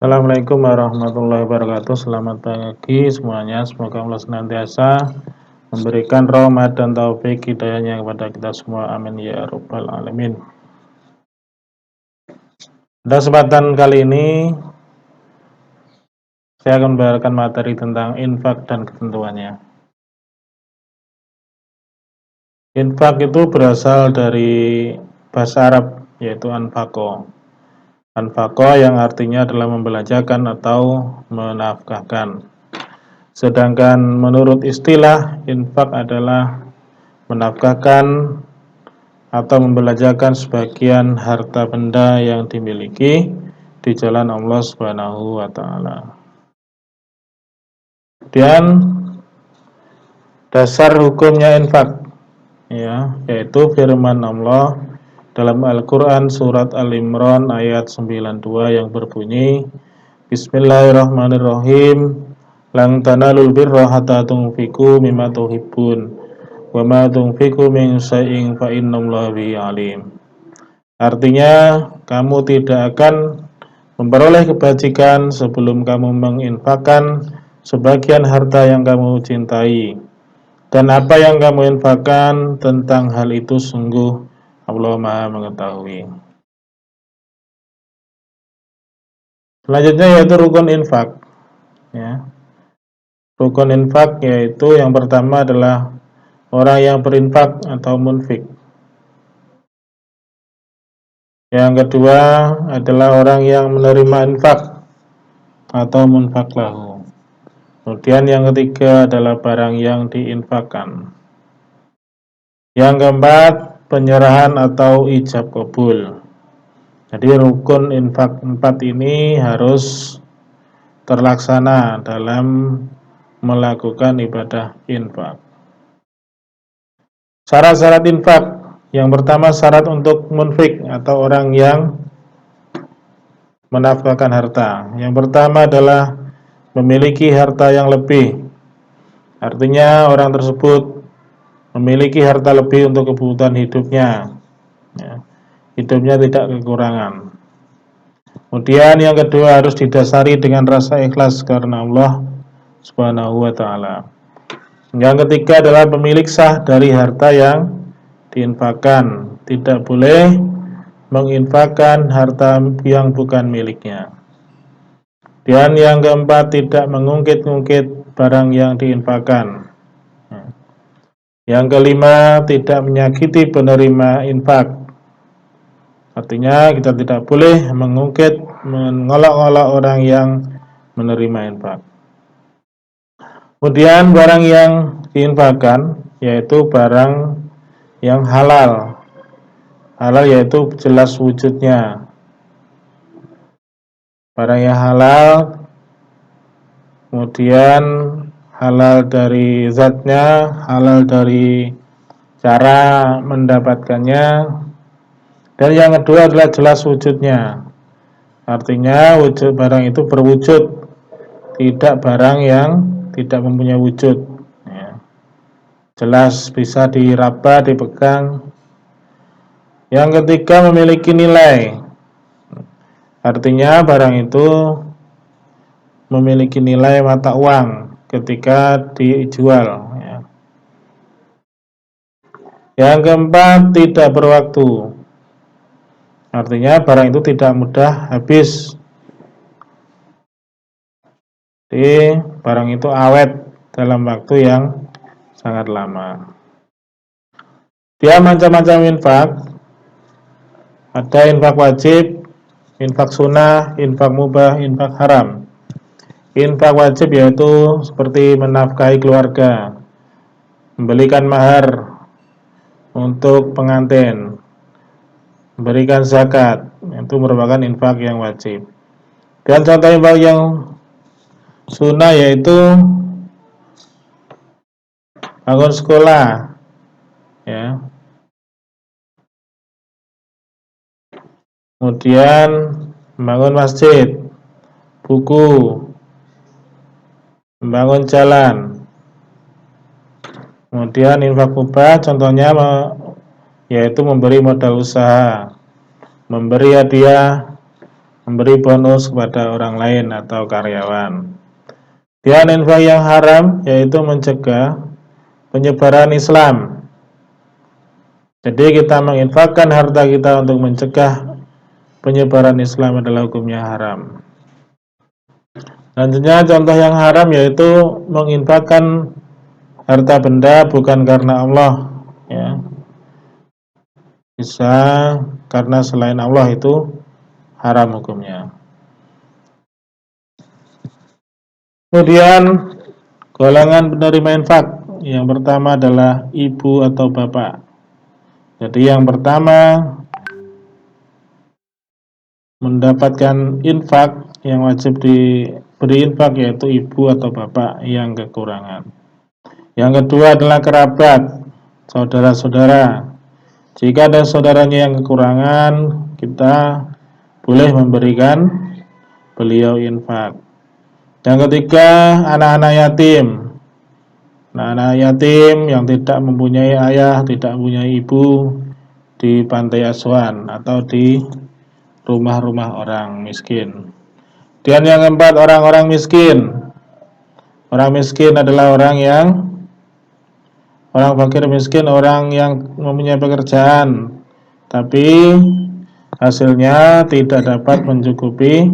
Assalamualaikum warahmatullahi wabarakatuh. Selamat pagi semuanya. Semoga Allah senantiasa memberikan rahmat dan taufik hidayahnya kepada kita semua. Amin ya rabbal alamin. Pada kesempatan kali ini saya akan memberikan materi tentang infak dan ketentuannya. Infak itu berasal dari bahasa Arab, yaitu anfaqo. Anfaqo yang artinya adalah membelanjakan atau menafkahkan. Sedangkan menurut istilah, infak adalah menafkahkan atau membelanjakan sebagian harta benda yang dimiliki di jalan Allah Subhanahu wa taala. Dan dasar hukumnya infak, ya, yaitu firman Allah dalam Al-Qur'an surat Al-Imran ayat 92 yang berbunyi, Bismillahirrahmanirrahim. Lan tanalul birra hatta tunfiqu mimma tuhibbun wa ma tunfiqu min syai'in fa innallaha bihi alim. Artinya, kamu tidak akan memperoleh kebajikan sebelum kamu menginfakkan sebagian harta yang kamu cintai. Dan apa yang kamu infakkan tentang hal itu sungguh Allah Maha mengetahui. Selanjutnya yaitu rukun infak, ya. Rukun infak yaitu yang pertama adalah orang yang berinfak atau munfik. Yang kedua adalah orang yang menerima infak atau munfak lahu. Kemudian yang ketiga adalah barang yang diinfakkan. Yang keempat, penyerahan atau ijab kabul. Jadi rukun infak 4 ini harus terlaksana dalam melakukan ibadah infak. Syarat-syarat infak. Yang pertama, syarat untuk munfik atau orang yang menafkahkan harta. Yang pertama adalah memiliki harta yang lebih. Artinya orang tersebut memiliki harta lebih untuk kebutuhan hidupnya, ya. Hidupnya tidak kekurangan. Kemudian yang kedua harus didasari dengan rasa ikhlas karena Allah Subhanahu wa taala. Yang ketiga adalah pemilik sah dari harta yang diinfakkan. Tidak boleh menginfakkan harta yang bukan miliknya. Dan yang keempat, tidak mengungkit-ungkit barang yang diinfakkan. Yang kelima, tidak menyakiti penerima infak. Artinya kita tidak boleh mengungkit, mengolok-olok orang yang menerima infak. Kemudian barang yang diinfakkan yaitu barang yang halal. Halal yaitu jelas wujudnya. Barang yang halal, kemudian halal dari zatnya, halal dari cara mendapatkannya. Dan yang kedua adalah jelas wujudnya. Artinya wujud barang itu berwujud, tidak barang yang tidak mempunyai wujud, ya. Jelas bisa diraba, dipegang. Yang ketiga memiliki nilai. Artinya barang itu memiliki nilai mata uang ketika dijual, ya. Yang keempat tidak berwaktu. Artinya barang itu tidak mudah habis. Jadi barang itu awet dalam waktu yang sangat lama. Dia macam-macam infak. Ada infak wajib, infak sunnah, infak mubah, infak haram. Infak wajib yaitu seperti menafkahi keluarga, membelikan mahar untuk pengantin, memberikan zakat, itu merupakan infak yang wajib. Dan contoh infak yang sunnah yaitu bangun sekolah, ya. Kemudian membangun masjid, buku, membangun jalan. Kemudian infak mubah contohnya yaitu memberi modal usaha, memberi hadiah, memberi bonus kepada orang lain atau karyawan. Dan infak yang haram yaitu mencegah penyebaran Islam. Jadi kita menginfakkan harta kita untuk mencegah penyebaran Islam adalah hukumnya haram. Selanjutnya contoh yang haram yaitu menginfakkan harta benda bukan karena Allah, ya. Bisa karena selain Allah, itu haram hukumnya. Kemudian golongan penerima infak yang pertama adalah ibu atau bapak. Jadi yang pertama mendapatkan infak yang wajib diberi infak yaitu ibu atau bapak yang kekurangan. Yang kedua adalah kerabat, saudara-saudara. Jika ada saudaranya yang kekurangan, kita boleh memberikan beliau infak. Yang ketiga, anak-anak yatim. Anak-anak yatim yang tidak mempunyai ayah, tidak mempunyai ibu di pantai asuhan atau di rumah-rumah orang miskin. Dan yang keempat, orang-orang miskin. Orang miskin adalah orang fakir miskin, orang yang mempunyai pekerjaan tapi hasilnya tidak dapat mencukupi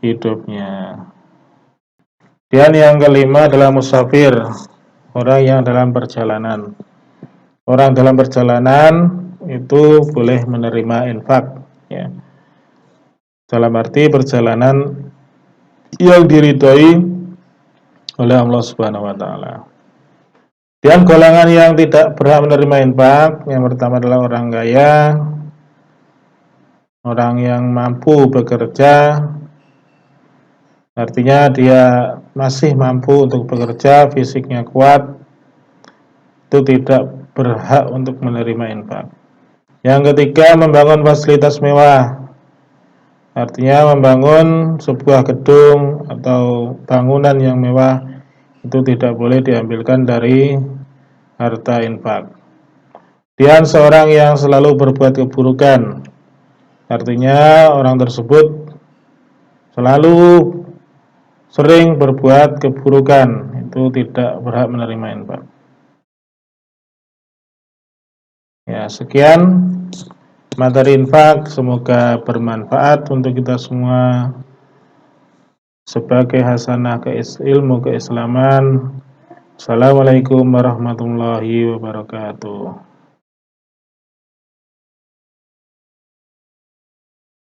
hidupnya. Dan yang kelima adalah musafir, orang yang dalam perjalanan. Orang dalam perjalanan itu boleh menerima infak, ya. Dalam arti perjalanan yang diridhoi oleh Allah Subhanahu wa taala. Dan golongan yang tidak berhak menerima infak, yang pertama adalah orang kaya, orang yang mampu bekerja, artinya dia masih mampu untuk bekerja, fisiknya kuat, itu tidak berhak untuk menerima infak. Yang ketiga, membangun fasilitas mewah, artinya membangun sebuah gedung atau bangunan yang mewah, itu tidak boleh diambilkan dari harta infak. Dan seorang yang selalu berbuat keburukan, artinya orang tersebut selalu sering berbuat keburukan, itu tidak berhak menerima infak. Ya, sekian materi infak, semoga bermanfaat untuk kita semua sebagai hasanah ilmu keislaman. Assalamualaikum warahmatullahi wabarakatuh.